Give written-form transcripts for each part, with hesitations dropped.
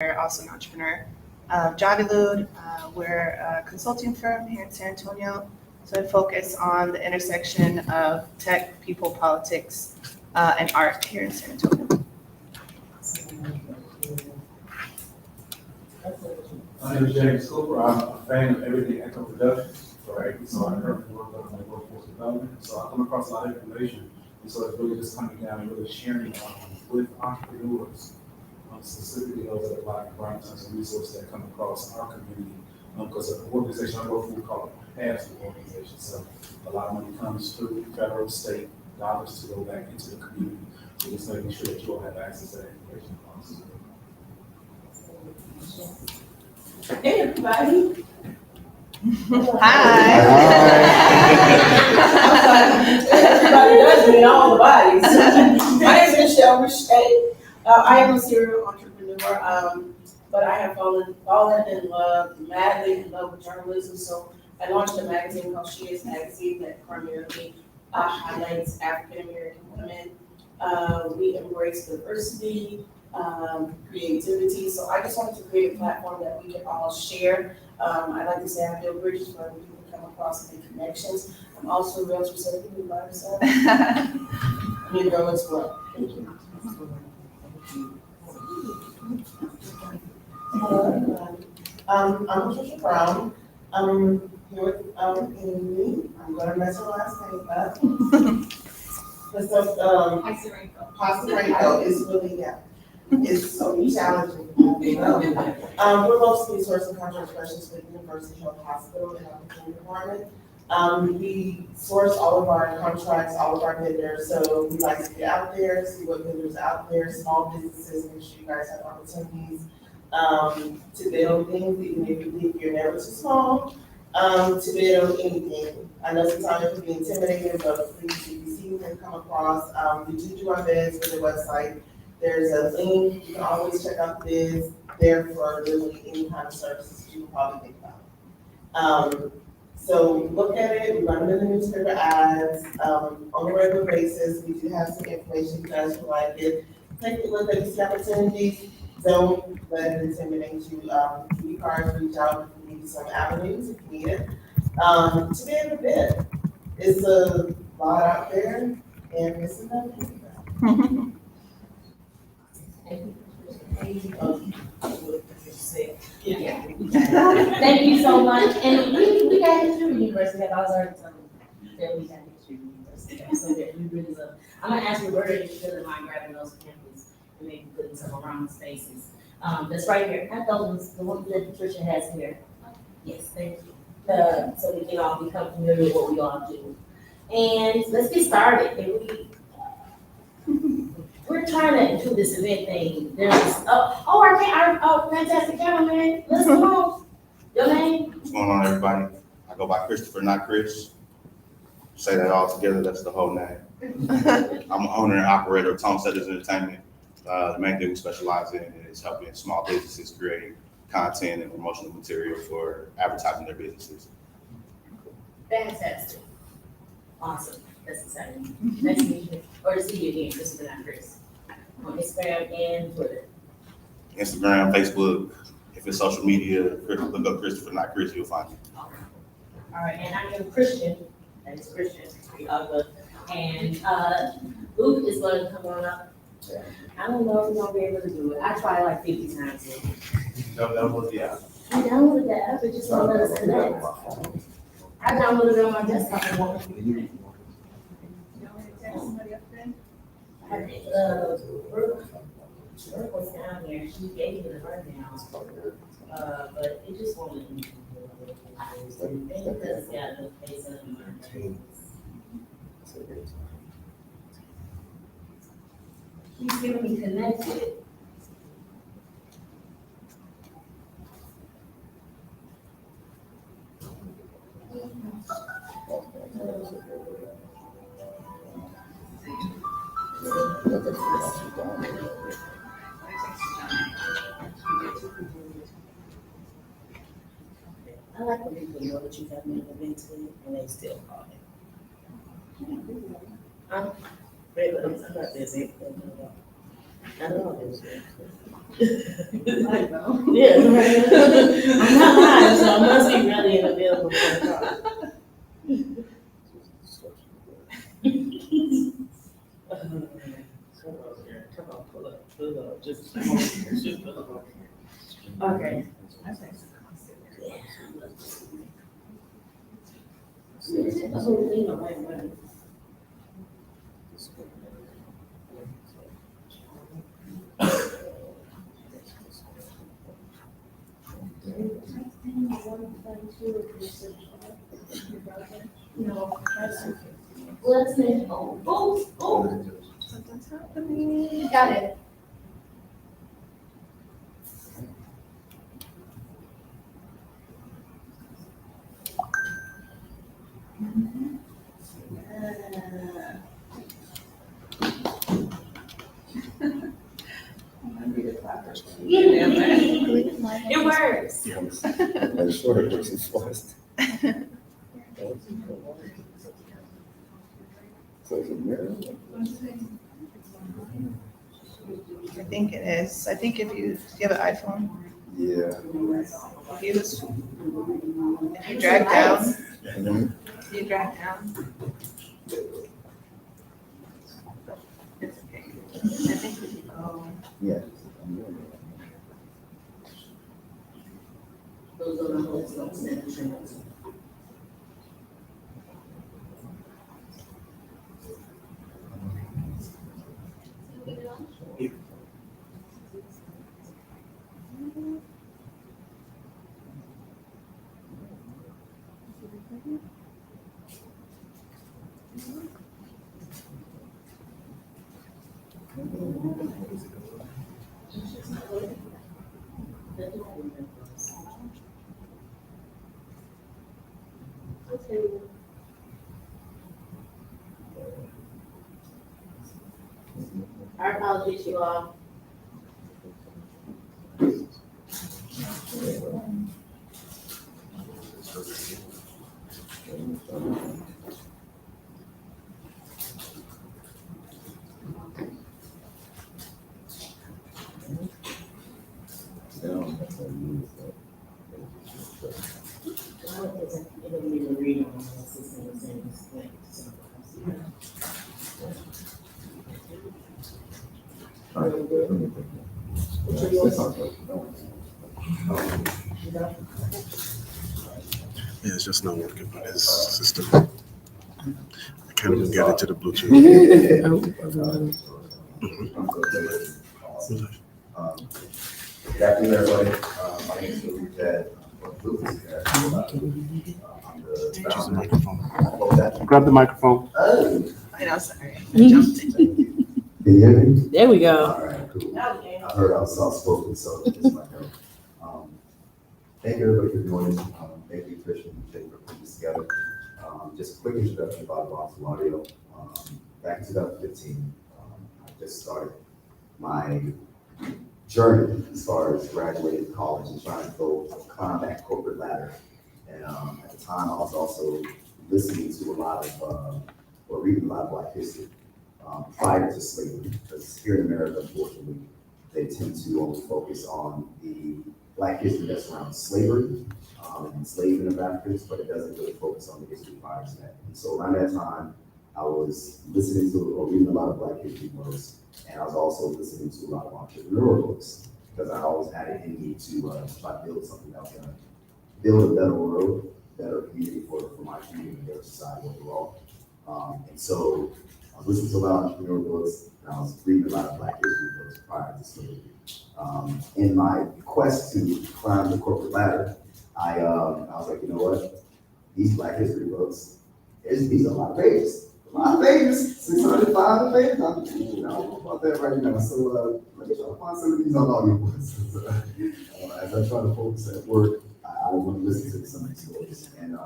founder, also an entrepreneur of Javilude. We're a consulting firm here in San Antonio. So I focus on the intersection of tech, people, politics, and art here in San Antonio. My name is James Cooper. I'm a fan of everything Echo Productions, right? So I currently work on my workforce development. So I come across a lot of information. And so it's really just coming down and really sharing with entrepreneurs, specifically those that are Black and brown in terms of resources that come across our community. Because the organization I work for, we call it a pass-through organization. So a lot of money comes through federal, state dollars to go back into the community. So just making sure that you all have access to that information. Hey, everybody. Hi. Everybody does mean all the bodies. My name is Michelle Richey. I am a serial entrepreneur, but I have fallen in love, madly in love with journalism. So I launched a magazine called She Is Magazine that primarily highlights African American women. We embrace diversity, creativity. So I just wanted to create a platform that we can all share. I like to say I build bridges where people can come across and make connections. I'm also a realtor, so can you buy myself? I mean, girl as well. Thank you. Hello, I'm Patricia Brown. I'm here with Amy. I'm going to mess her last name up. Pasarenko is really, it's so challenging. We're mostly source and contract specialists with University Health Hospital and our procurement department. We source all of our contracts, all of our vendors, so we like to get out there, see what vendors are out there, small businesses, make sure you guys have opportunities to build things, even if you think you're never too small, to build anything. I know sometimes it can be intimidating, but please, if you see them come across, we do our bids with the website. There's a link, you can always check out the bids there for literally any kind of services you can probably think about. So look at it, we run them in the newspaper ads, on a regular basis. We do have some information you guys would like it. Take a look at these opportunities. Don't let it intimidate you. We cards, reach out if you need some avenues if you need it. To be able to bid. It's a lot out there and it's enough. Thank you so much. And we got history with University. I was already telling you that we got history with University. So that we really love. I'm gonna ask Roberta if you really mind grabbing those campus and maybe putting some around the spaces. That's right here. I thought the one that Patricia has here. Yes, thank you. So we can all become familiar with what we all do. And let's get started. And we're trying to do this event thing. There's this, our fantastic cameraman. Let's go on. Your name? What's going on, everybody? I go by Christopher, not Chris. Say that all together, that's the whole name. I'm an owner and operator of Tone Setters Entertainment. The main thing we specialize in is helping small businesses create content and promotional material for advertising their businesses. Fantastic. Awesome. That's exciting. Nice to meet you. Or to see you again, Christopher, not Chris. On Instagram and Twitter. Instagram, Facebook, if it's social media, look up Christopher, not Chris, you'll find me. All right, and I am Christian. That is Christian. And Luke is going to come on up. I don't know if we're going to be able to do it. I tried like 50 times. Download the app. I downloaded the app, it just won't let us connect. I downloaded it on my desktop. Brooke was down there, she gave me the rundown, but it just won't let me. Because, yeah, the face of He's giving me connected. I like when people know that you have never been to it and they still call it. I'm not busy. I know it is. Yeah, right. I'm not lying, so I must be ready and available for the call. Come on, pull up, just pull up. Okay. The whole thing, all right. Let's make, oh. Something's happening. Got it. It works. I'm sure it works fast. So it's a mirror? I think it is. I think if you have an iPhone, Yeah. if you drag down, you drag down. It's okay. I think if you go. Yeah. Those are the whole stuff. Our apologies, you all. Yeah, it's just not working on his system. I can't even get into the Bluetooth. Good afternoon, everybody. My name is Tda. I'm the Use the founder. microphone. What was that? Grab the microphone. Oh, I know, sorry. I jumped in. can you hear me? There we go. All right, cool. I heard I was soft-spoken, so it's my help. Thank you, everybody, for joining. Thank you, Christian and Jake, for putting this together. Just a quick introduction about Boston Audio. Back in 2015, I just started my journey as far as graduating college and trying to climb that corporate ladder. And at the time, I was also listening to a lot of, or reading a lot of Black history prior to slavery, because here in America, unfortunately, they tend to only focus on the Black history that surrounds slavery and enslavement of Africans, but it doesn't really focus on the history prior to that. And so around that time, I was listening to or reading a lot of Black history books, and I was also listening to a lot of entrepreneurial books, because I always had it in me to try to build something that was going to build a better world, better community for my community and their society overall. And so I was listening to a lot of entrepreneurial books, and I was reading a lot of Black history books prior to slavery. In my quest to climb the corporate ladder, I was like, you know what? These Black history books, these are a lot of pages. A lot of pages, 605 pages. I don't know about that right now. So let me try to find some of these on audiobooks. As I try to focus at work, I want to listen to some of these stories. And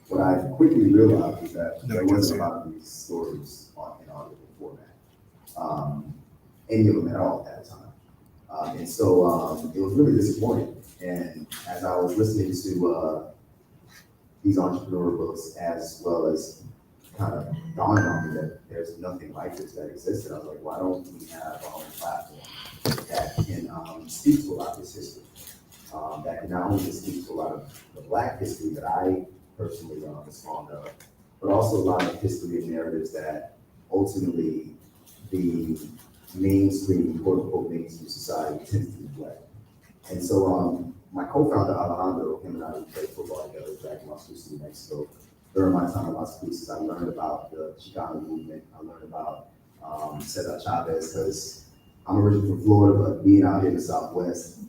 what I quickly realized is that there wasn't a lot of these stories in audible format. Any of them at all at the time. And so it was really disappointing. And as I was listening to these entrepreneur books, as well as kind of dawned on me that there's nothing like this that existed. I was like, why don't we have our own platform that can speak to a lot of this history? That can not only speak to a lot of the Black history that I personally was fond of, but also a lot of history and narratives that ultimately the mainstream, quote unquote, mainstream society tends to neglect. And so my co-founder Alejandro, him and I played football together back in Las Cruces, New Mexico. During my time in Las Cruces, I learned about the Chicano movement. I learned about Tda Chavez, because I'm originally from Florida, but being out here in the Southwest,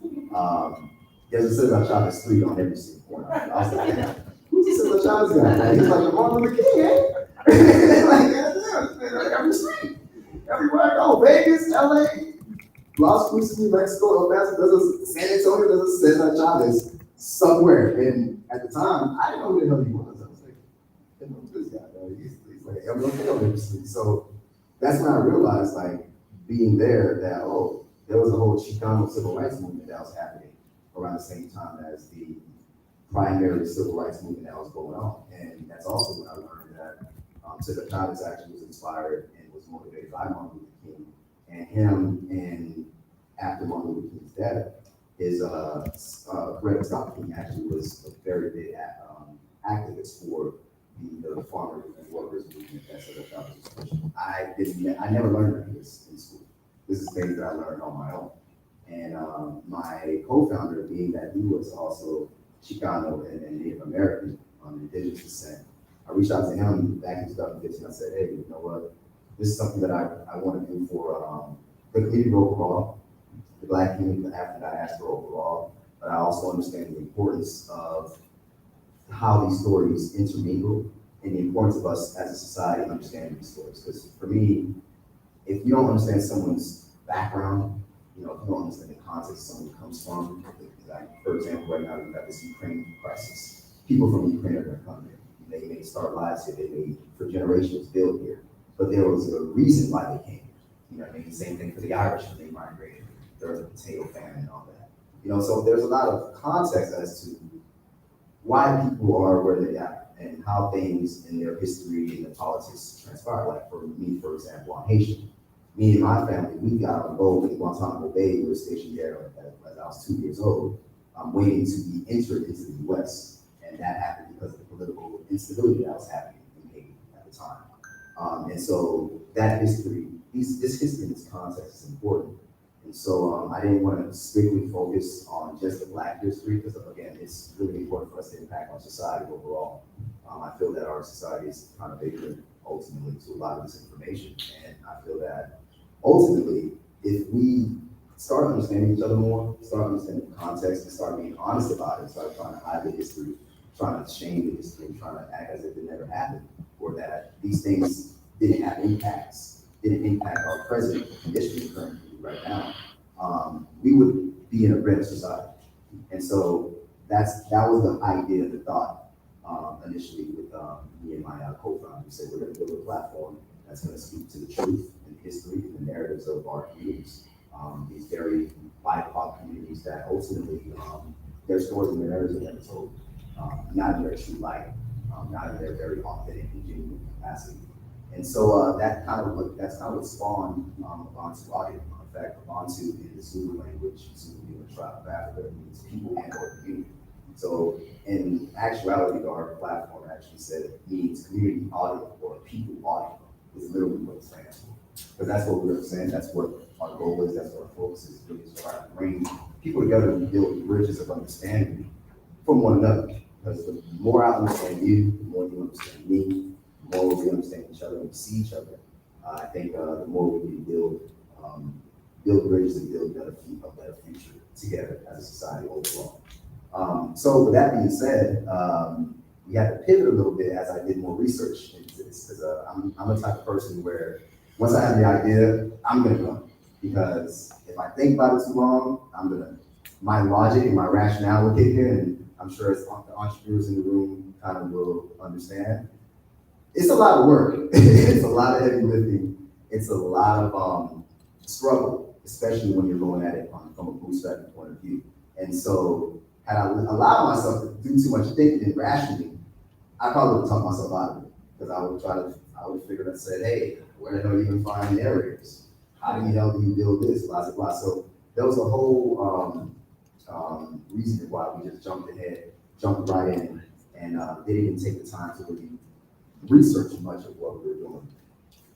there's a Tda Chavez street on every single corner. I was like, yeah, who's the Tda Chavez guy? Like, he's like, Martin Luther King, eh? Like, yeah, every street, everywhere I go, Vegas, LA, Las Cruces, New Mexico, El Paso, there's a San Antonio, there's a Cesar Chavez somewhere. And at the time, I didn't know who the hell he was. I was like, I didn't know this guy, man. He's like everyone on every street. So that's when I realized, like, being there, that, oh, there was a whole Chicano civil rights movement that was happening around the same time as the primary civil rights movement that was going on. And that's also when I learned that Tda Chavez actually was inspired and was motivated by Martin Luther King. And him, and after Martin Luther King's death, his Greg Scott King actually was a very big activist for the farmers and workers movement that Tda Chavez was pushing. I never learned this in school. This is things that I learned on my own. And my co-founder, being that he was also Chicano and Native American, indigenous descent, I reached out to him back in 2015. I said, hey, you know what? This is something that I want to do for the community overall, the Black community, the African diaspora overall. But I also understand the importance of how these stories intermingle and the importance of us as a society understanding these stories. Because for me, if you don't understand someone's background, you know, if you don't understand the context someone comes from, like, for example, right now we've got this Ukraine crisis. People from Ukraine are going to come here. They may start lives here. They may, for generations, build here. But there was a reason why they came here. You know what I mean? Same thing for the Irish when they migrated during the potato famine and all that. You know, so there's a lot of context as to why people are where they are and how things in their history and the politics transpire. Like for me, for example, I'm Haitian. Me and my family, we got on a boat in Guantanamo Bay. We were stationed there as I was 2 years old. I'm waiting to be entered into the U.S. And that happened because of the political instability that was happening in Haiti at the time. And so that history, this history, this context is important. And so I didn't want to strictly focus on just the Black history, because again, it's really important for us to impact on society overall. I feel that our society is kind of ignorant ultimately to a lot of this information. And I feel that ultimately, if we start understanding each other more, start understanding the context, and start being honest about it, start trying to hide the history, trying to shame the history, trying to act as if it never happened, or that these things didn't have impacts, didn't impact our present condition currently right now, we would be in a better society. And so that was the idea, the thought initially with me and my co-founder. We said we're going to build a platform that's going to speak to the truth and history and the narratives of our communities, these very BIPOC communities that ultimately their stories and their narratives are never told, not in their true light, not in their very authentic and genuine capacity. And so that's kind of what spawned onto audio. In fact, onto in the Zulu language, Zulu being a tribe of Africa, means people and or community. So in actuality, our platform actually said it means community audio or people audio is literally what it stands for. Because that's what we represent, that's what our goal is, that's what our focus is, really to try to bring people together and build bridges of understanding from one another. Because the more I understand you, the more you understand me, the more we understand each other and we see each other, I think the more we can build bridges and build a better future together as a society overall. So with that being said, we had to pivot a little bit as I did more research into this, because I'm the type of person where once I have the idea, I'm gonna go. Because if I think about it too long, my logic and my rationale will kick in, and I'm sure as the entrepreneurs in the room kind of will understand. It's a lot of work. It's a lot of heavy lifting. It's a lot of struggle, especially when you're going at it from a bootstrapping point of view. And so had I allowed myself to do too much thinking and rationing, I probably would have talked myself out of it. because I would figure and say, hey, where the hell you even find narrators? How do you build this, blah, blah, blah. So there was a whole, reason why we just jumped right in, and didn't even take the time to really research much of what we were doing.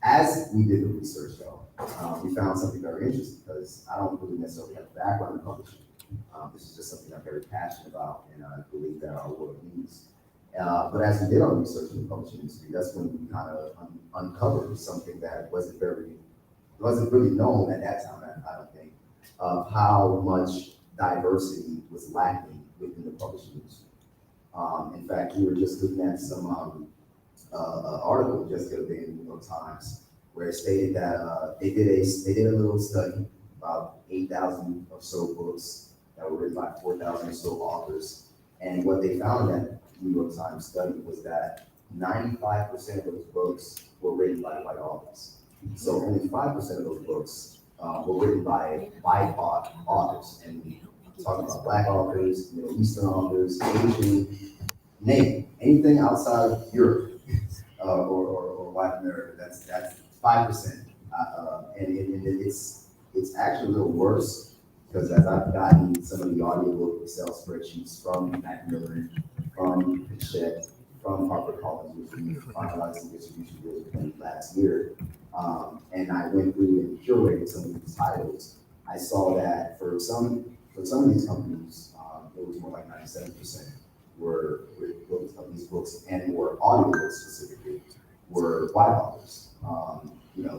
As we did the research, though, we found something very interesting, because I don't really necessarily have a background in publishing. This is just something I'm very passionate about, and I believe that our world needs. But as we did our research in the publishing industry, that's when we kind of uncovered something that wasn't really known at that time, I don't think, of how much diversity was lacking within the publishing industry. In fact, we were just looking at some article just the other day in the New York Times, where it stated that they did a little study about 8,000 or so books that were written by 4,000 or so authors, and what they found in that New York Times study was that 95% of those books were written by white authors. So only 5% of those books were written by BIPOC authors, and we're talking about Black authors, Middle Eastern authors, Asian, name anything outside of Europe or white America. That's 5%, and it's actually a little worse, because as I've gotten some of the audiobook Excel spreadsheets from Macmillan, from Pichette, from HarperCollins, which we finalized some distribution deals with them last year, and I went through and curated some of these titles. I saw that for some of these companies, it was more like 97% were books of these books, and were audiobooks specifically, were white authors.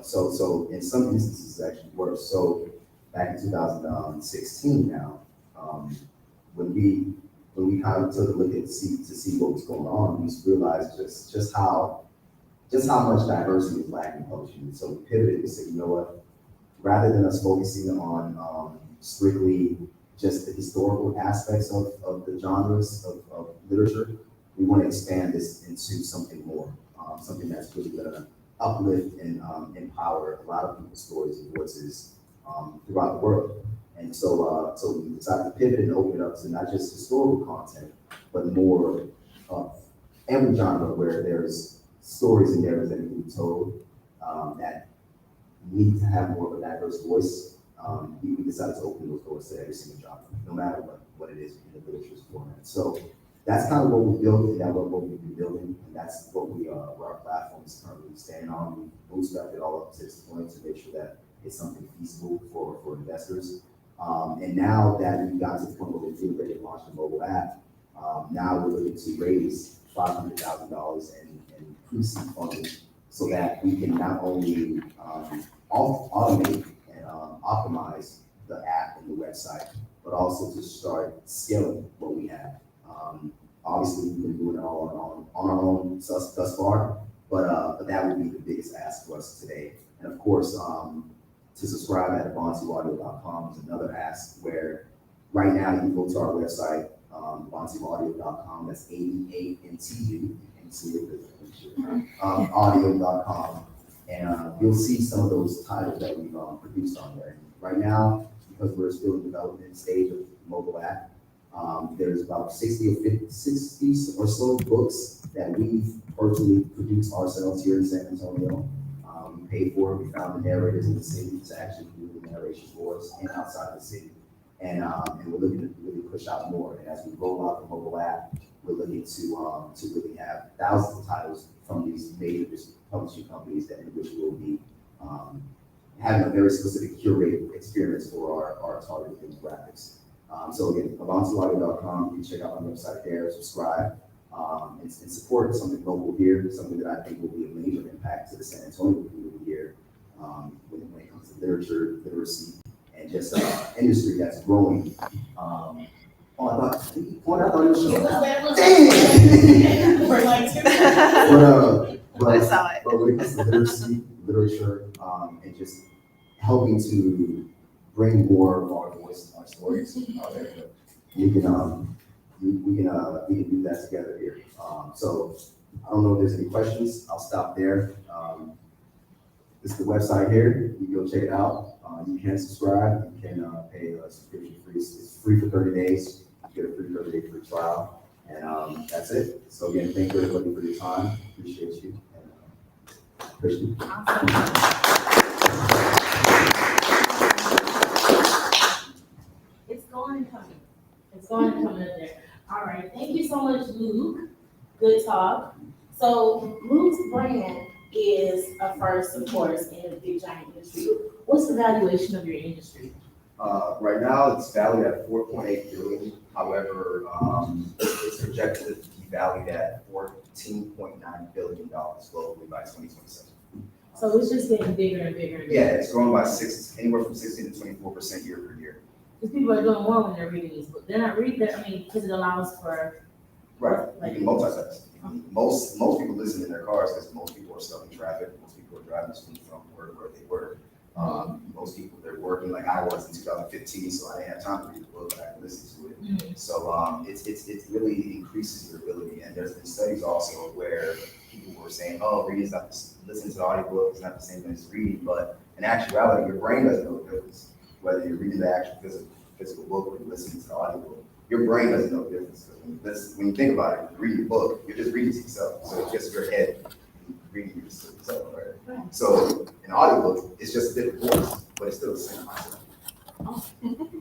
So in some instances it's actually worse. So back in 2016 now, when we kind of took a look to see what was going on, we realized just how much diversity is lacking in publishing. So we pivoted and said, you know what, rather than us focusing on strictly just the historical aspects of the genres of literature, we want to expand this into something more, something that's really going to uplift and empower a lot of people's stories and voices throughout the world. And so we decided to pivot and open it up to not just historical content, but more of every genre where there's stories and narratives that need to be told that need to have more of a diverse voice. We decided to open those doors to every single genre, no matter what it is in the literature's format. So that's kind of what we built, and that's what we've been building, and that's what our platform is currently standing on. We bootstrapped it all up to this point to make sure that it's something feasible for investors. And now that we've gotten to the point where we're ready to launch the mobile app, now we're looking to raise $500,000 in pre-seed funding, so that we can not only automate and optimize the app and the website, but also to start scaling what we have. Obviously, we've been doing it all on our own thus far, but that would be the biggest ask for us today. And of course, to subscribe at AvantiAudio.com is another ask, where right now you can go to our website, AvantiAudio.com. That's AVANTU. You can see it, audio.com, and you'll see some of those titles that we've produced on there. Right now, because we're still in the development stage of the mobile app, there's about 60 or so books that we've personally produced ourselves here in San Antonio. We paid for it. We found the narrators in the city to actually do the narration for us and outside the city. And we're looking to really push out more. And as we roll out the mobile app, we're looking to really have thousands of titles from these major publishing companies that in which will be having a very specific curated experience for our target demographics. So again, AvantiAudio.com, you can check out my website there, subscribe, and support something local here, something that I think will be a major impact to the San Antonio community here when it comes to literature, literacy, and just industry that's growing. I thought you were showing. We're like two. But when it comes to literacy, literature, and just helping to bring more of our voice and our stories out there, we can do that together here. So I don't know if there's any questions. I'll stop there. This is the website here. You can go check it out. You can subscribe. You can pay a subscription free. It's free for 30 days. You get a free 30-day free trial, and that's it. So again, thank you everybody for your time. Appreciate you. And Christian. It's going and coming. It's going and coming up there. All right, thank you so much, Luke. Good talk. So Luke's brand is a first, of course, in the big giant industry. What's the valuation of your industry? Right now, it's valued at 4.8 billion. However, it's projected to be valued at $14.9 billion globally by 2027. So it's just getting bigger and bigger and bigger. Yeah, it's growing by anywhere from 16 to 24% year per year. Because people are doing more when they're reading these books. They're not reading, I mean, because it allows for. Right, you can multitask. Most people listen in their cars because most people are stuck in traffic. Most people are driving to and from work where they work. Most people, they're working like I was in 2015, so I didn't have time to read the book, but I can listen to it. So it really increases your ability. And there's been studies also where people were saying, oh, reading is not, listening to the audiobook is not the same thing as reading, but in actuality, your brain doesn't know the difference. Whether you're reading the actual physical book or you're listening to the audiobook, your brain doesn't know the difference. When you think about it, reading a book, you're just reading to yourself. So it's just your head reading to yourself, right? So an audiobook, it's just a different voice, but it's still the same concept.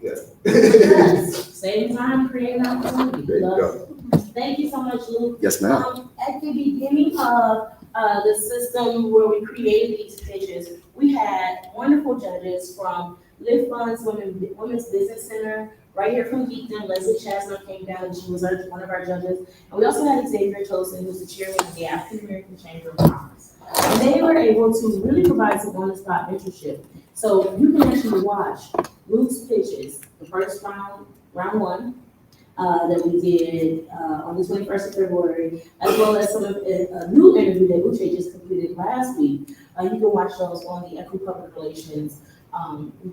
Yes. Save time, create an opportunity. There you Love it. Thank you so much, Luke. Yes, ma'am. At the beginning of the system where we created these pitches, we had wonderful judges from Lift Funds Women's Business Center, right here from Geekdom. Leslie Chasner came down, and she was one of our judges. And we also had Xavier Tosin, who's the chairman of the African American Chamber of Commerce. And they were able to really provide some on-the-spot mentorship. So you can actually watch Luke's pitches, the first round one, that we did on the 21st of February, as well as some of a new interview that Uche just completed last week. You can watch those on the Equity Public Relations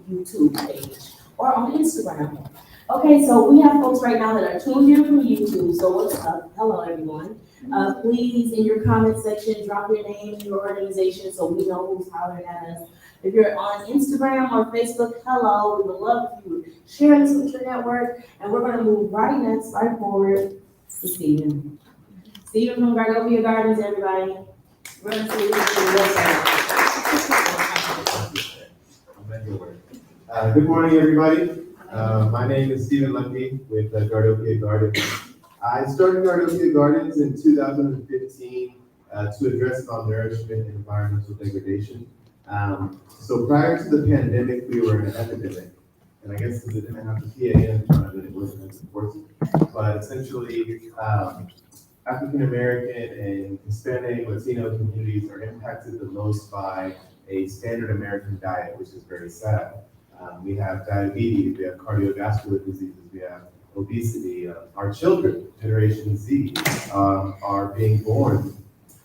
YouTube page or on Instagram. Okay, so we have folks right now that are tuned in from YouTube. So what's up? Hello, everyone. Please, in your comment section, drop your name, your organization, so we know who's hollering at us. If you're on Instagram or Facebook, hello. We would love if you would share this with your network. And we're going to move right forward to Stephen. Stephen from Gardovia Gardens, everybody. We're going to see what Good morning, everybody. My name is Stephen Lucky with Gardovia Gardens. I started Gardovia Gardens in 2015 to address malnourishment and environmental degradation. So prior to the pandemic, we were in an epidemic. And I guess because it didn't have the PA in front of it, it wasn't as important. But essentially, African American and Hispanic, Latino communities are impacted the most by a standard American diet, which is very sad. We have diabetes, we have cardiovascular diseases, we have obesity. Our children, Generation Z, are being born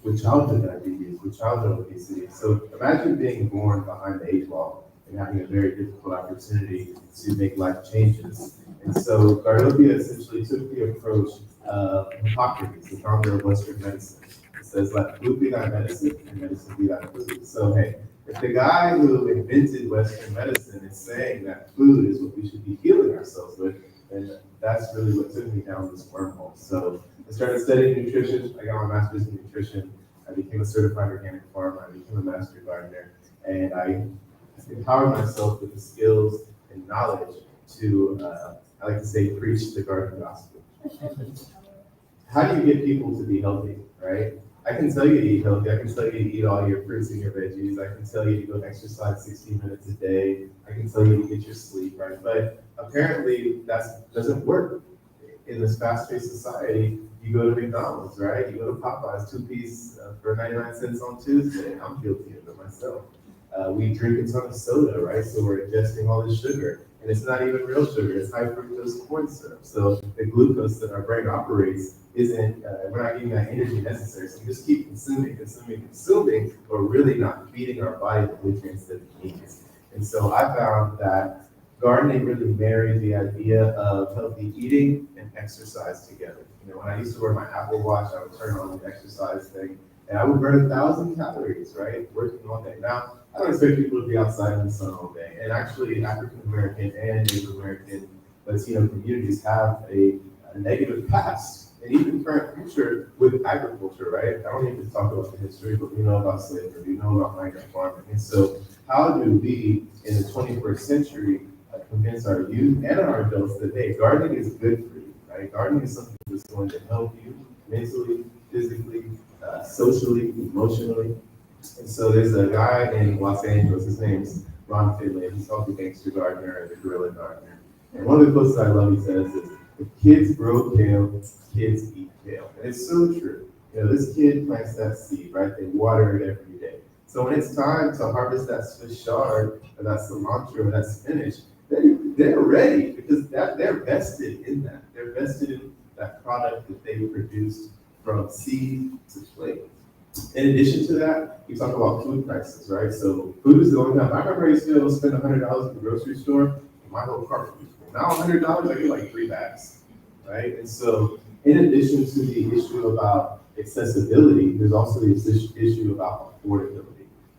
with childhood diabetes, with childhood obesity. So imagine being born behind the 8 ball and having a very difficult opportunity to make life changes. And so Gardovia essentially took the approach of Hippocrates, the founder of Western medicine. It says, let food be thy medicine and medicine be thy food. So hey, if the guy who invented Western medicine is saying that food is what we should be healing ourselves with, then that's really what took me down this wormhole. So I started studying nutrition. I got my master's in nutrition. I became a certified organic farmer. I became a master gardener. And I empowered myself with the skills and knowledge to, I like to say, preach the garden gospel. How do you get people to be healthy, right? I can tell you to eat healthy. I can tell you to eat all your fruits and your veggies. I can tell you to go exercise 60 minutes a day. I can tell you to get your sleep, right? But apparently that doesn't work. In this fast-paced society, you go to McDonald's, right? You go to Popeyes, 2-piece for 99 cents on Tuesday. I'm guilty of it myself. We drink a ton of soda, right? So we're ingesting all this sugar. And it's not even real sugar, it's high fructose corn syrup. So the glucose that our brain operates isn't, we're not getting that energy necessary. So we just keep consuming, but really not feeding our body the nutrients that it needs. And so I found that gardening really married the idea of healthy eating and exercise together. You know, when I used to wear my Apple Watch, I would turn on the exercise thing, and I would burn 1,000 calories, right? Working all day. Now, I don't expect people to be outside in the sun all day. And actually, African American and Native American Latino communities have a negative past and even current future with agriculture, right? I don't need to talk about the history, but we know about slavery, we know about migrant farming. And so how do we, in the 21st century, convince our youth and our adults that, hey, gardening is good for you, right? Gardening is something that's going to help you mentally, physically, socially, emotionally. And so there's a guy in Los Angeles, his name's Ron Finley, he's called the gangster gardener and the guerrilla gardener. And one of the quotes that I love, he says is, if kids grow kale, kids eat kale. And it's so true. You know, this kid plants that seed, right? They water it every day. So when it's time to harvest that Swiss chard, or that cilantro, or that spinach, they're ready because they're vested in that. They're vested in that product that they produced from seed to plate. In addition to that, we talk about food prices, right? So food is going up. I remember I used to be able to spend $100 at the grocery store, and my whole cart was full. Now $100, I get like 3 bags, right? And so in addition to the issue about accessibility, there's also this issue about affordability.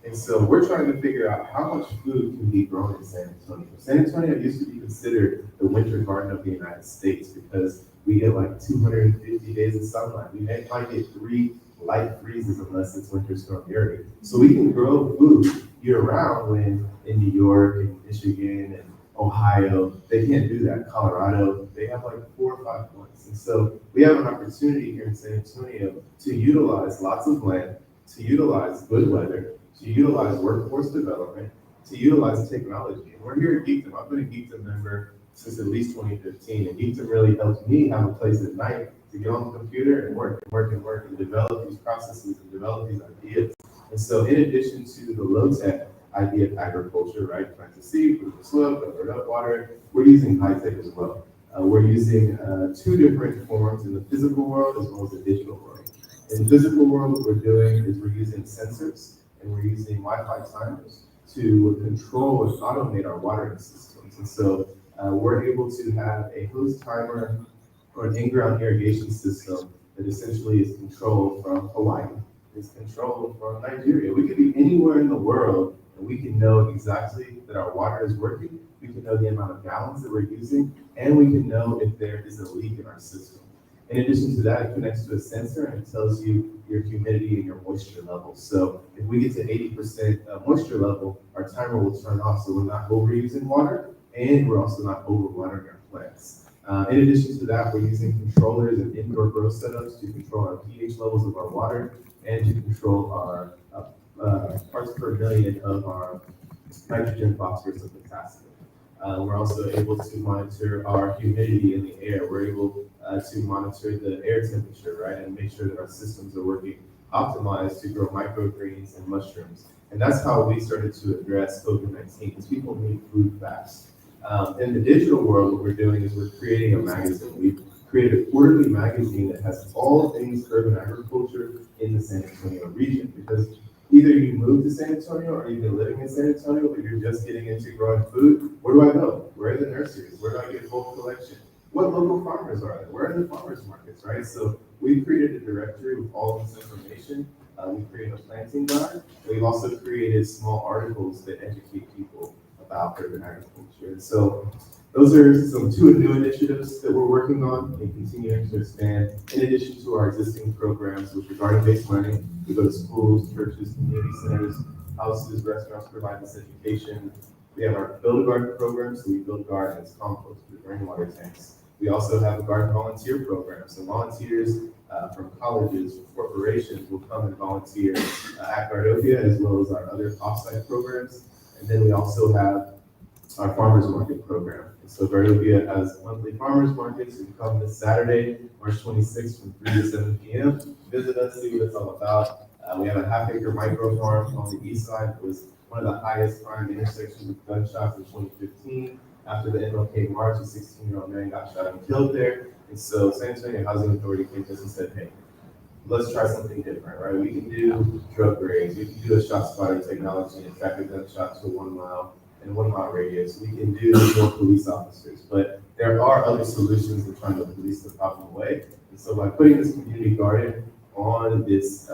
And so we're trying to figure out how much food can be grown in San Antonio. San Antonio used to be considered the winter garden of the United States because we get like 250 days of sunlight. We might get 3 light freezes unless it's Winter Storm Uri. So we can grow food year round when in New York and Michigan and Ohio, they can't do that. Colorado, they have like 4 or 5 months. And so we have an opportunity here in San Antonio to utilize lots of land, to utilize good weather, to utilize workforce development, to utilize technology. And we're here at Geekdom. I've been a Geekdom member since at least 2015, and Geekdom really helped me have a place at night to get on the computer and work and develop these processes and develop these ideas. And so in addition to the low-tech idea of agriculture, right, plant the seed, put it in the soil, cover it up, water it, we're using high-tech as well. We're using 2 different forms in the physical world as well as the digital world. In the physical world, what we're doing is we're using sensors and we're using Wi-Fi timers to control and automate our watering systems. And so we're able to have a host timer or an in-ground irrigation system that essentially is controlled from Hawaii, is controlled from Nigeria. We could be anywhere in the world and we can know exactly that our water is working. We can know the amount of gallons that we're using, and we can know if there is a leak in our system. In addition to that, it connects to a sensor and it tells you your humidity and your moisture level. So if we get to 80% moisture level, our timer will turn off so we're not overusing water and we're also not overwatering our plants. In addition to that, we're using controllers and indoor grow setups to control our pH levels of our water and to control our parts per million of our nitrogen, phosphorus, and potassium. We're also able to monitor our humidity in the air. We're able to monitor the air temperature, right, and make sure that our systems are working optimized to grow microgreens and mushrooms. And that's how we started to address COVID-19, because people need food fast. In the digital world, what we're doing is we're creating a magazine. We've created a quarterly magazine that has all things urban agriculture in the San Antonio region, because either you move to San Antonio or you've been living in San Antonio, but you're just getting into growing food. Where do I go? Where are the nurseries? Where do I get bulk collection? What local farmers are there? Where are the farmers markets, right? So we've created a directory with all this information. We've created a planting guide. We've also created small articles that educate people about urban agriculture. And so those are some 2 new initiatives that we're working on and continuing to expand, in addition to our existing programs, which are garden-based learning. We go to schools, churches, community centers, houses, restaurants, provide this education. We have our Build a Garden program, so we build gardens, compost, rainwater tanks. We also have a garden volunteer program. So volunteers from colleges, from corporations will come and volunteer at Gardopia, as well as our other offsite programs. And then we also have our farmers market program. So Gardopia has monthly farmers markets. You can come this Saturday, March 26th from 3 to 7 p.m. Visit us, see what it's all about. We have a half-acre micro farm on the east side. It was one of the highest crime intersections with gunshots in 2015. After the MLK March, a 16-year-old man got shot and killed there. And so San Antonio Housing Authority came to us and said, hey, let's try something different, right? We can do drug raids. We can do a shot spotting technology and track a gunshot to a 1 mile and 1 mile radius. We can do more police officers, but there are other solutions to trying to police the problem away. And so by putting this community garden on this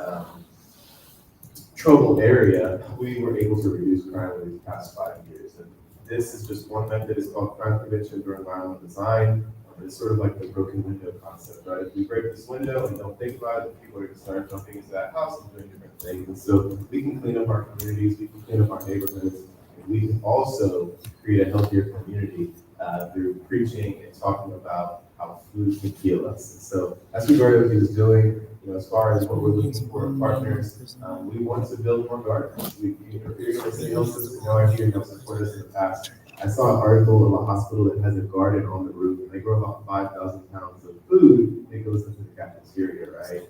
troubled area, we were able to reduce crime in these past 5 years. And this is just one method. It's called crime prevention through environmental design. It's sort of like the broken window concept, right? If we break this window and don't think about it, people are gonna start jumping into that house and doing different things. And so we can clean up our communities, we can clean up our neighborhoods, and we can also create a healthier community through preaching and talking about how food can heal us. And so that's what Garden is doing. As far as what we're looking for in partners, we want to build more gardens. If you're going to say health system, you'll support us in the past. I saw an article of a hospital that has a garden on the roof, and they grow about 5,000 pounds of food that goes into the cafeteria, right?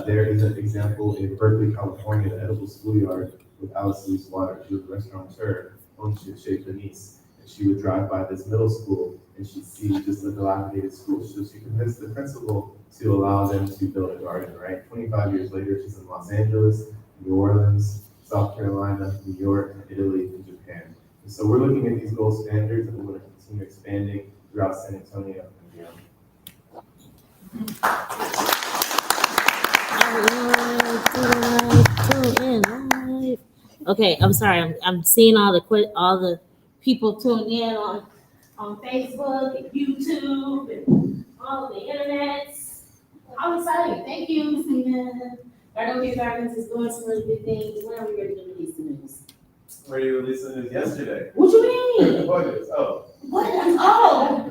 There is an example in Berkeley, California, the Edible Schoolyard with Alice Louise Water. She was a restaurateur, owned Chez Denise, and she would drive by this middle school, and she'd see just a dilapidated school. So she convinced the principal to allow them to build a garden, right? 25 years later, she's in Los Angeles, New Orleans, South Carolina, New York, Italy, and Japan. And so we're looking at these gold standards, and we're going to continue expanding throughout San Antonio and beyond. Okay, I'm sorry. I'm seeing all the people tuning in on Facebook and YouTube and all the internets. I'm excited. Thank you, Stephen. Garden Gardens is doing some really big things. When are we ready to release the news? Where you released the news yesterday? What you mean? What is? Oh. What? Oh.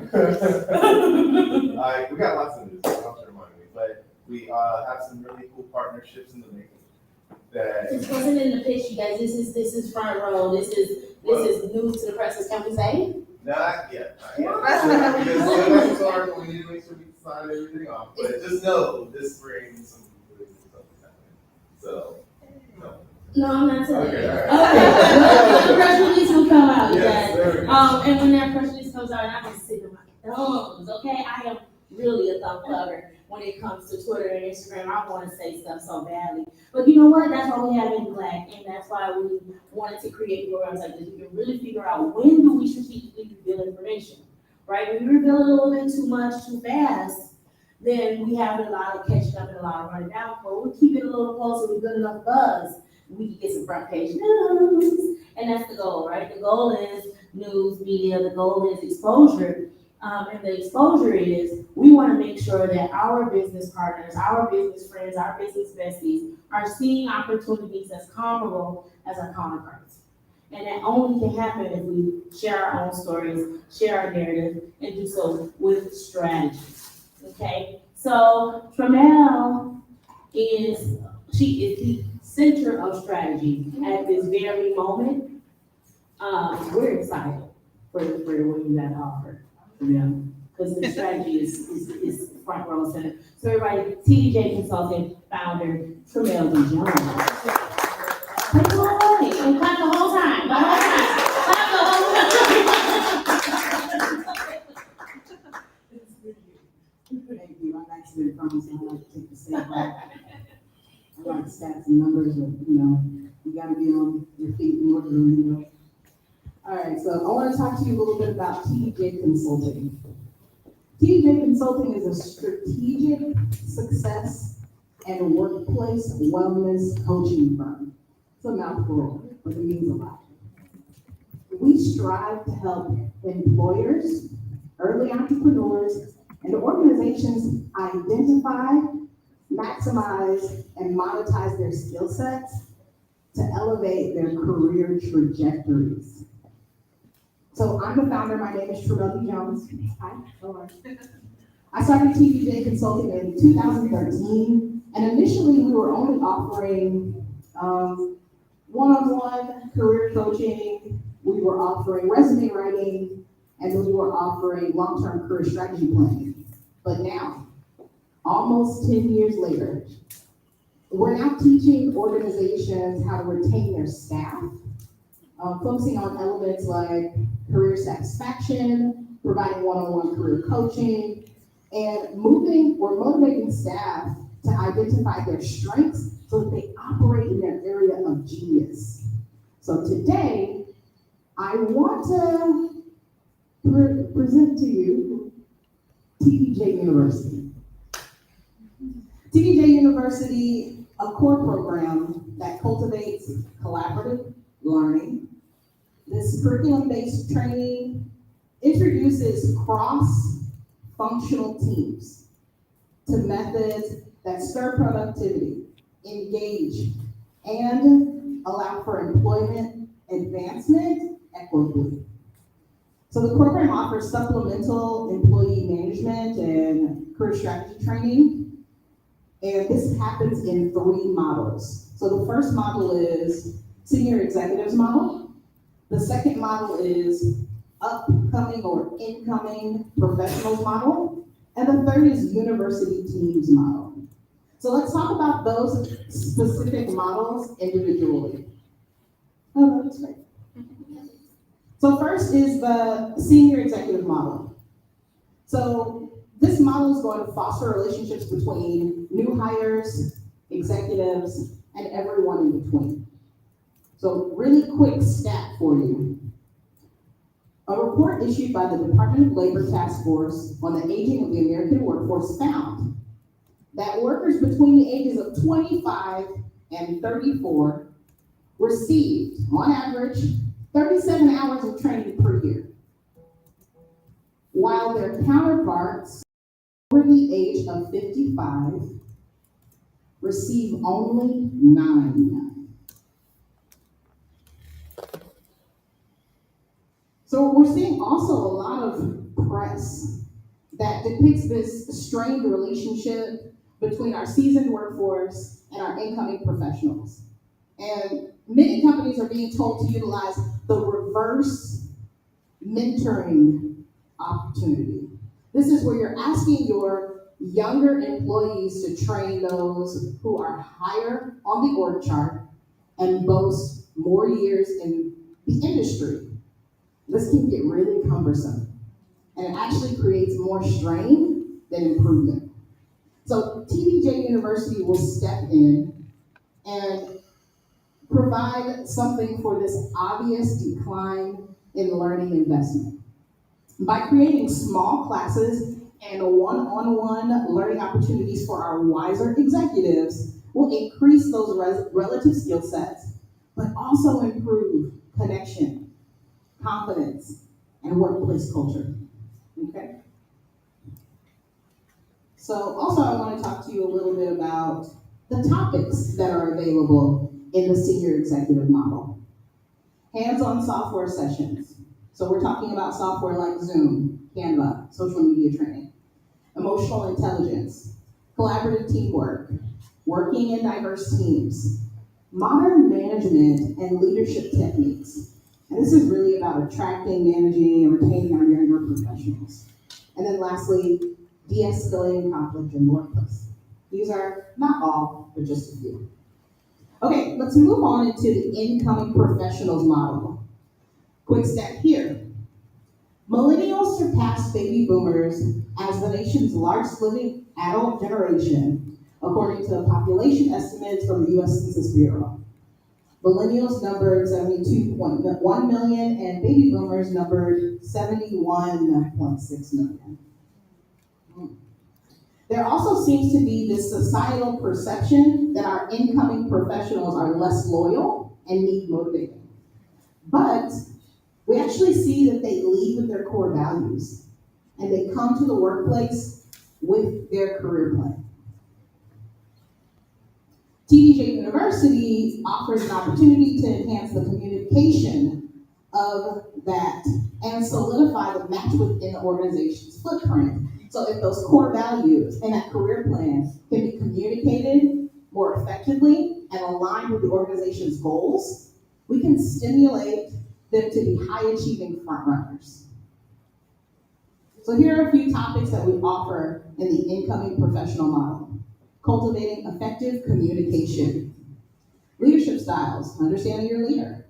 We got lots of news. Don't remind me, but we have some really cool partnerships in the making. This wasn't in the pitch, you guys. This is front row. This is news to the press. Can we say? Not yet. Because that's hard, we need to make sure we sign everything off. But just know this spring some really cool stuff is happening. So No, I'm not saying. Okay, all right. Okay. The press release will come out, Yes, guys. there we go. And when that press release comes out, I'm just sitting on my thumbs, okay? I am really a thumb lover when it comes to Twitter and Instagram. I want to say stuff so badly. But you know what? That's why we have in Black, and that's why we wanted to create programs like this. We can really figure out when do we strategically reveal information, right? When we reveal a little bit too much too fast, then we have a lot of catching up and a lot of running down. But we keep it a little closer with good enough buzz. We can get some front page news, and that's the goal, right? The goal is news, media, the goal is exposure. And the exposure is, we want to make sure that our business partners, our business friends, our business besties are seeing opportunities as comparable as our counterparts. And that only can happen if we share our own stories, share our narrative, and do so with strategy, okay? So Tramel she is the center of strategy at this very moment. We're excited for what you got to offer. Because the strategy is front row center. So everybody, Tda Consulting founder, Tramel D. Jones. Clap the whole way, and clap the whole time, Clap the whole time. Thank you. I've actually been promised I like to take the same back. I like stats and numbers, but you gotta be on your feet in order to. All right, so I want to talk to you a little bit about Tda Consulting. Tda Consulting is a strategic success and workplace wellness coaching firm. It's a mouthful, but it means a lot. We strive to help employers, early entrepreneurs, and organizations identify, maximize, and monetize their skill sets to elevate their career trajectories. So I'm the founder. My name is Tramel D. Jones. Hi, how are you? I started Tda Consulting in 2013, and initially we were only offering one-on-one career coaching. We were offering resume writing, and we were offering long-term career strategy planning. But now, almost 10 years later, we're now teaching organizations how to retain their staff, focusing on elements like career satisfaction, providing one-on-one career coaching, and we're motivating staff to identify their strengths so that they operate in their area of genius. So today, I want to present to you TDJ University. TDJ University, a core program that cultivates collaborative learning. This curriculum-based training introduces cross functional teams to methods that stir productivity, engage, and allow for employment advancement equitably. So the program offers supplemental employee management and career strategy training, and this happens in 3 models. So the first model is senior executives model. The second model is upcoming or incoming professionals model. And the third is university teams model. So let's talk about those specific models individually. Oh, that's great. So first is the senior executive model. So this model is going to foster relationships between new hires, executives, and everyone in between. So really quick stat for you. A report issued by the Department of Labor Task Force on the Aging of the American Workforce found that workers between the ages of 25 and 34 received, on average, 37 hours of training per year, while their counterparts over the age of 55 receive only 9. So we're seeing also a lot of press that depicts this strained relationship between our seasoned workforce and our incoming professionals. And many companies are being told to utilize the reverse mentoring opportunity. This is where you're asking your younger employees to train those who are higher on the org chart and boast more years in the industry. This can get really cumbersome, and it actually creates more strain than improvement. So TDJ University will step in and provide something for this obvious decline in learning investment. By creating small classes and one-on-one learning opportunities for our wiser executives, we'll increase those relative skill sets, but also improve connection, confidence, and workplace culture. Okay? So also I want to talk to you a little bit about the topics that are available in the senior executive model. Hands-on software sessions. So we're talking about software like Zoom, Canva, social media training. Emotional intelligence, collaborative teamwork, working in diverse teams, modern management and leadership techniques. And this is really about attracting, managing, and retaining our younger professionals. And then lastly, de-escalating conflict in the workplace. These are not all, but just a few. Okay, let's move on into the incoming professionals model. Quick step here. Millennials surpassed baby boomers as the nation's largest living adult generation, according to population estimates from the U.S. Census Bureau. Millennials numbered 72.1 million and baby boomers numbered 71.6 million. There also seems to be this societal perception that our incoming professionals are less loyal and need motivating. But we actually see that they lead with their core values and they come to the workplace with their career plan. TDJ University offers an opportunity to enhance the communication of that and solidify the match within the organization's footprint. So if those core values and that career plan can be communicated more effectively and aligned with the organization's goals, we can stimulate them to be high-achieving frontrunners. So here are a few topics that we offer in the incoming professional model. Cultivating effective communication. Leadership styles, understanding your leader.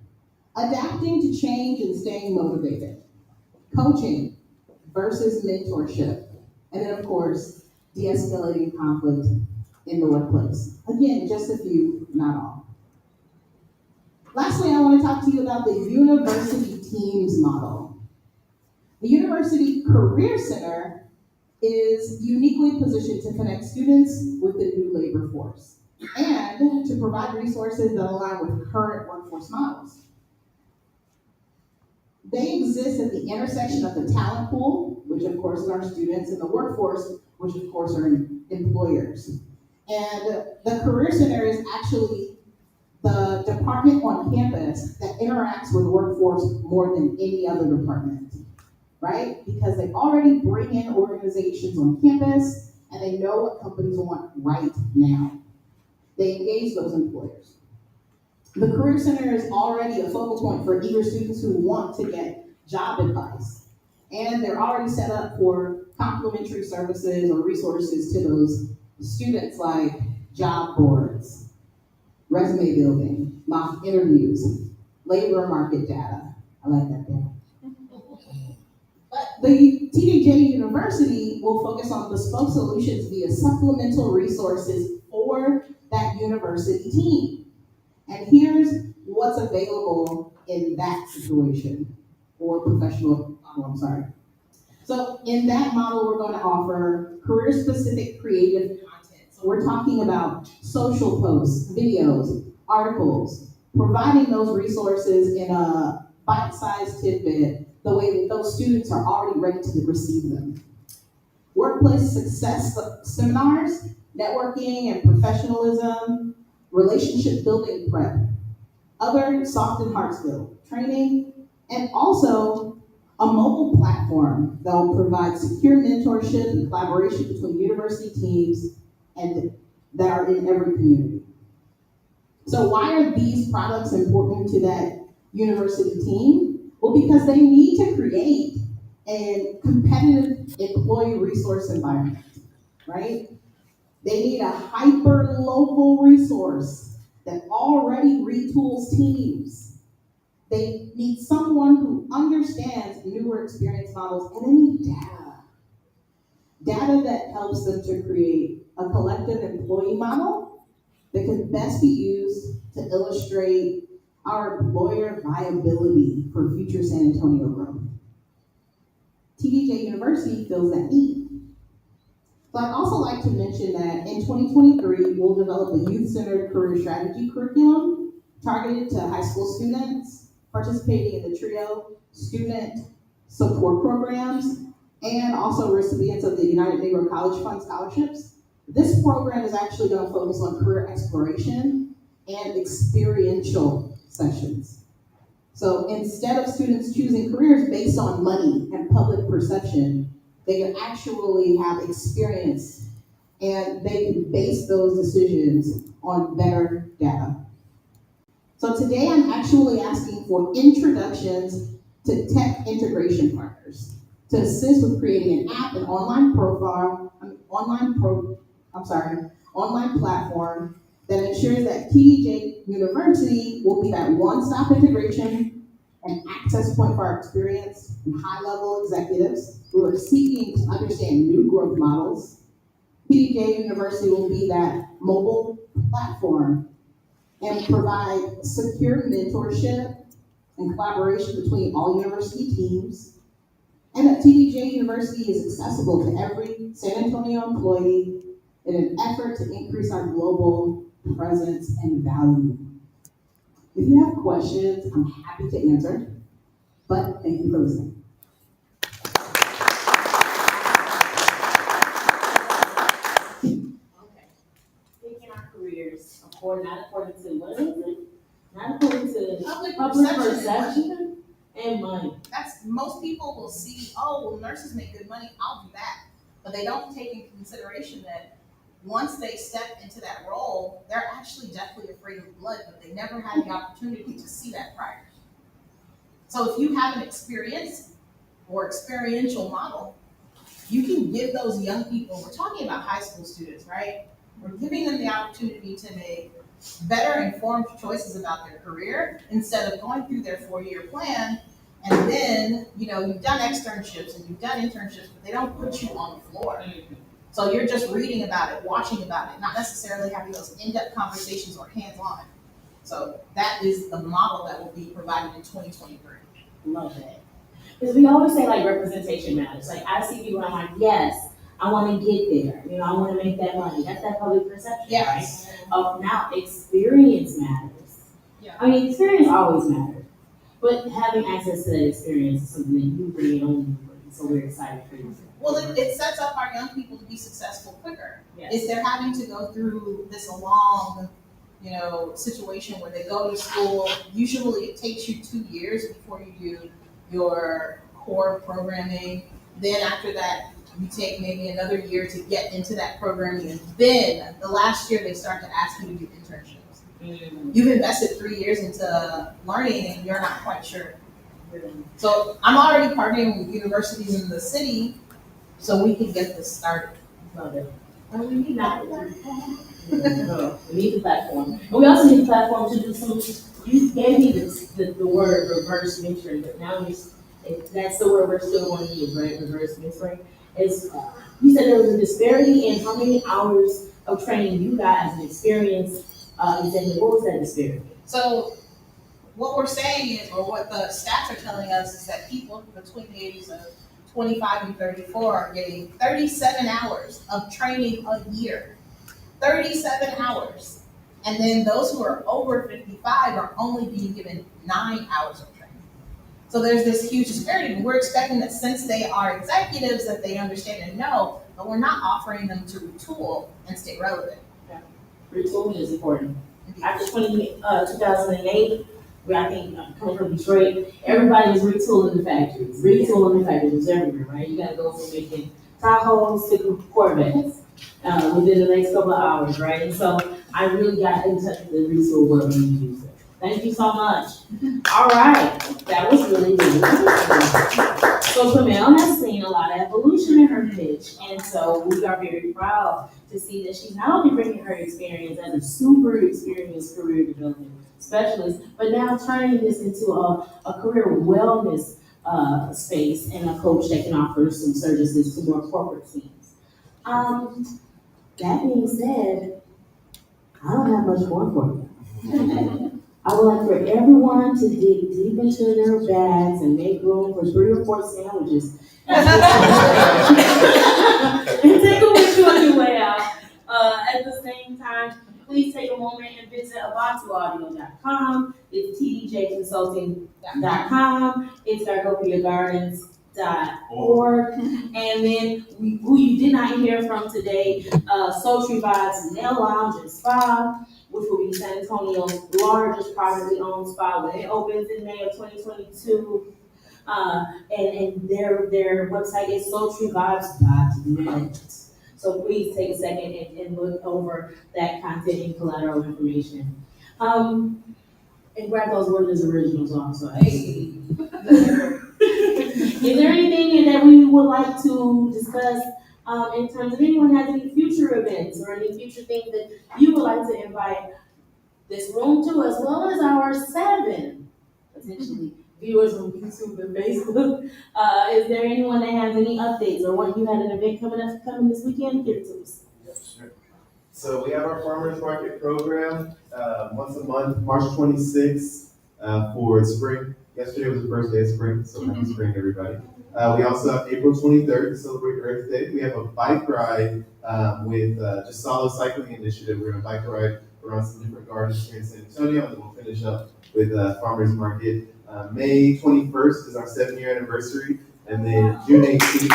Adapting to change and staying motivated. Coaching versus mentorship. And then, of course, de-escalating conflict in the workplace. Again, just a few, not all. Lastly, I want to talk to you about the university teams model. The University Career Center is uniquely positioned to connect students with the new labor force and to provide resources that align with current workforce models. They exist at the intersection of the talent pool, which of course are our students, and the workforce, which of course are employers. And the Career Center is actually the department on campus that interacts with workforce more than any other department, right? Because they already bring in organizations on campus and they know what companies want right now. They engage those employers. The Career Center is already a focal point for eager students who want to get job advice. And they're already set up for complimentary services or resources to those students like job boards, resume building, mock interviews, labor market data. I like that data. But the TDJ University will focus on bespoke solutions via supplemental resources for that university team. And here's what's available in that situation or professional, So in that model, we're going to offer career-specific creative content. So we're talking about social posts, videos, articles, providing those resources in a bite-sized tidbit, the way that those students are already ready to receive them. Workplace success seminars, networking and professionalism, relationship building prep, other soft and hard skill training, and also a mobile platform that will provide secure mentorship and collaboration between university teams and that are in every community. So why are these products important to that university team? Well, because they need to create a competitive employee resource environment, right? They need a hyper-local resource that already retools teams. They need someone who understands newer experience models, and they need data. Data that helps them to create a collective employee model that can best be used to illustrate our employer viability for future San Antonio growth. TDJ University fills that need. So I'd also like to mention that in 2023, we'll develop a youth-centered career strategy curriculum targeted to high school students participating in the TRIO student support programs and also recipients of the United Negro College Fund scholarships. This program is actually going to focus on career exploration and experiential sessions. So instead of students choosing careers based on money and public perception, they can actually have experience and they can base those decisions on better data. So today I'm actually asking for introductions to tech integration partners to assist with creating an app and online platform that ensures that TDJ University will be that one-stop integration and access point for our experienced and high-level executives who are seeking to understand new growth models. TDJ University will be that mobile platform and provide secure mentorship and collaboration between all university teams. And that TDJ University is accessible to every San Antonio employee in an effort to increase our global presence and value. If you have questions, I'm happy to answer, but thank you for listening. Okay. Thinking our careers, not according to what is it? Not according to Public public perception. perception and money. That's, most people will see, oh, well, nurses make good money, I'll do that. But they don't take into consideration that once they step into that role, they're actually deathly afraid of blood, but they never had the opportunity to see that prior. So if you have an experience or experiential model, you can give those young people, we're talking about high school students, right? We're giving them the opportunity to make better informed choices about their career instead of going through their 4-year plan and then, you've done externships and you've done internships, but they don't put you on the floor. So you're just reading about it, watching about it, not necessarily having those in-depth conversations or hands-on. So that is the model that will be provided in 2023. Love that. Because we always say representation matters. I see people, I'm like, yes, I want to get there. I want to make that money. That's that public perception, Yes. right? Now experience matters. Yeah. Experience always matters. But having access to that experience is something that you bring on So we're excited for you. Well, it sets up our young people to be successful quicker. Yes. If they're having to go through this long, situation where they go to school, usually it takes you 2 years before you do your core programming. Then after that, you take maybe another year to get into that programming, and then the last year they start to ask you to do internships. You've invested 3 years into learning and you're not quite sure. So I'm already partnering with universities in the city so we can get this started. Love it. And we need that. We need the platform. And we also need the platform to do some, you gave me the word reverse mentoring, but now that's the word we're still going to use, right? Reverse mentoring. You said there was a disparity in how many hours of training you got as an experienced executive. What was that disparity? So what we're saying is, or what the stats are telling us, is that people between the ages of 25 and 34 are getting 37 hours of training a year. 37 hours. And then those who are over 55 are only being given 9 hours of training. So there's this huge disparity. We're expecting that since they are executives that they understand and know, but we're not offering them to retool and stay relevant. Retooling is important. After 2008, where I think coming from Detroit, everybody is retooling the factories. Retooling the factories everywhere, right? You gotta go from making Tahoes to Corvettes within the next couple of hours, right? And so I really got in touch with the retool world when you use it. Thank you so much. All right, that was really good. So Camille has seen a lot of evolution in her pitch, and so we are very proud to see that she's not only bringing her experience as a super experienced career development specialist, but now turning this into a career wellness space and a coach that can offer some services to more corporate teams. That being said, I don't have much more for you. I would like for everyone to dig deep into their bags and make room for 3 or 4 sandwiches. And take them with you on your way out. At the same time, please take a moment and visit abatuaudio.com. It's Tda Consulting.com. It's dargopiagardens.org. And then who you did not hear from today, Sultry Vibes Nail Lounge and Spa, which will be San Antonio's largest privately owned spa when it opens in May of 2022. And their website is sultryvibes.net. So please take a second and look over that content and collateral information. And grab those Wordless Originals also. Hey. Is there anything that we would like to discuss in terms of anyone has any future events or any future things that you would like to invite this room to, as well as our 7 potentially viewers on YouTube and Facebook? Is there anyone that has any updates or what you had an event coming this weekend? Give it to us. Yes, sure. So we have our farmers market program once a month, March 26th for spring. Yesterday was the first day of spring, so happy spring, everybody. We also have April 23rd to celebrate Earth Day. We have a bike ride with just Solo Cycling Initiative. We're going to bike ride around some different gardens here in San Antonio, and then we'll finish up with farmers market. May 21st is our 7-year anniversary, and then June 18th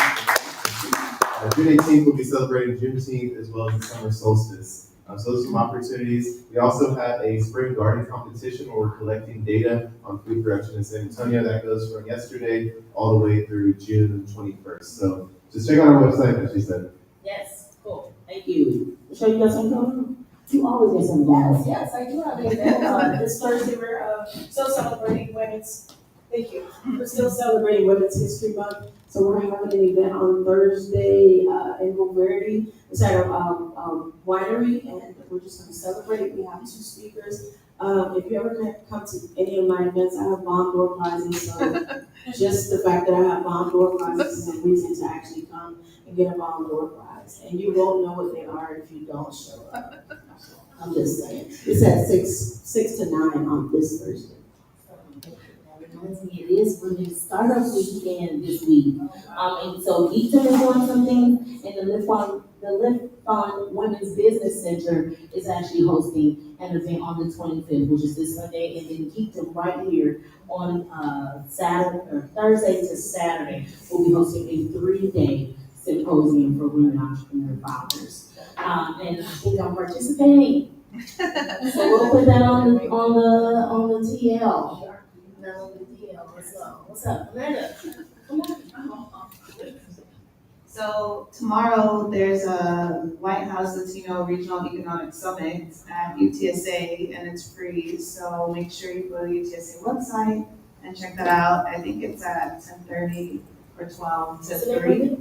we'll be celebrating Juneteenth as well as the summer solstice. So those are some opportunities. We also have a spring garden competition where we're collecting data on food production in San Antonio. That goes from yesterday all the way through June 21st. So just check out our website, as she said. Yes, cool. Thank you. Michelle, you got something going on? You always get something going on. Yes, I do have an event. This Thursday, we're still celebrating women's, thank you. We're still celebrating Women's History Month. So we're having an event on Thursday in Bulverde. It's at a winery, and we're just going to celebrate. We have 2 speakers. If you ever come to any of my events, I have bomb door prizes. So just the fact that I have bomb door prizes is a reason to actually come and get a bomb door prize. And you won't know what they are if you don't show up. I'm just saying. It's at 6 to 9 on this Thursday. It is Women's Startup Weekend this week. And so Eastern is doing something, and the the Lift Fund Women's Business Center is actually hosting an event on the 25th, which is this Sunday, and then keep them right here on Saturday, or Thursday to Saturday. We'll be hosting a 3-day symposium for women entrepreneur founders. And I think I'm participating. So we'll put that on the TL. No, the TL. What's up, Amanda? Come on. So tomorrow, there's a White House Latino Regional Economic Summit at UTSA, and it's free. So make sure you go to UTSA website and check that out. I think it's at 10:30 or 12 to 3.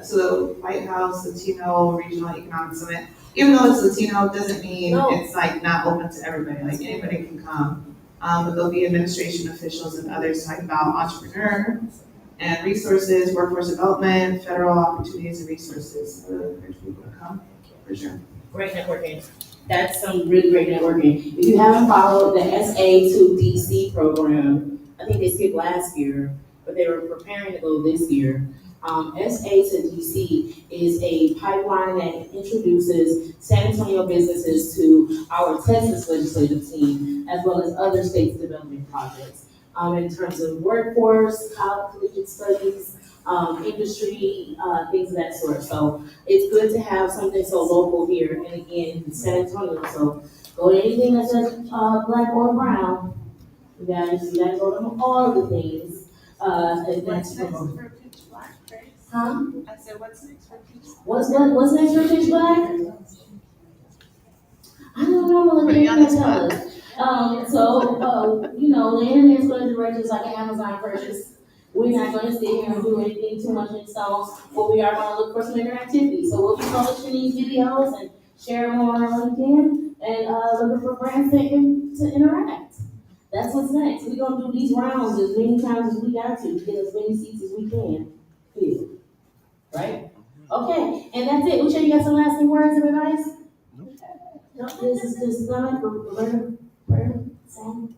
So the White House Latino Regional Economic Summit, even though it's Latino, doesn't mean it's like not open to everybody. Like anybody can come. But there'll be administration officials and others talking about entrepreneur and resources, workforce development, federal opportunities and resources. So I encourage people to come, for sure. Great networking. That's some really great networking. If you haven't followed the SA to DC program, I think they skipped last year, but they were preparing to go this year. SA to DC is a pipeline that introduces San Antonio businesses to our Texas legislative team, as well as other states' development projects. In terms of workforce, collegiate studies, industry, things of that sort. So it's good to have something so local here, and again, in San Antonio. So go to anything that says black or brown. You gotta go to all of the things. And What's that's next from, for Pitch Black, Chris? huh? I said, what's next for Pitch Black? What's next for Pitch Black? I don't know. Putting you on the spot. The internet's going to direct us like an Amazon purchase. We're not going to sit here and do anything too much in stone, but we are going to look for some interactivity. So we'll be publishing these videos and share them on our LinkedIn and looking for brands to interact. That's what's next. We're going to do these rounds as many times as we got to get as many seats as we can fill. Right? Okay, and that's it. Lucia, you got some lasting words of advice? No, this is just stomach, prayer, sound.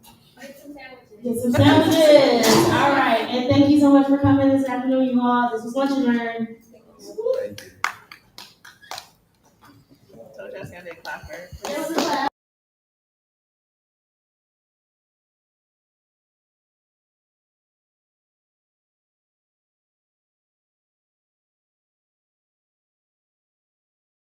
Get some sandwiches. All right, and thank you so much for coming this afternoon, you all. This was Lunch and Learn. Told you I was gonna be a clapper. There was a clap.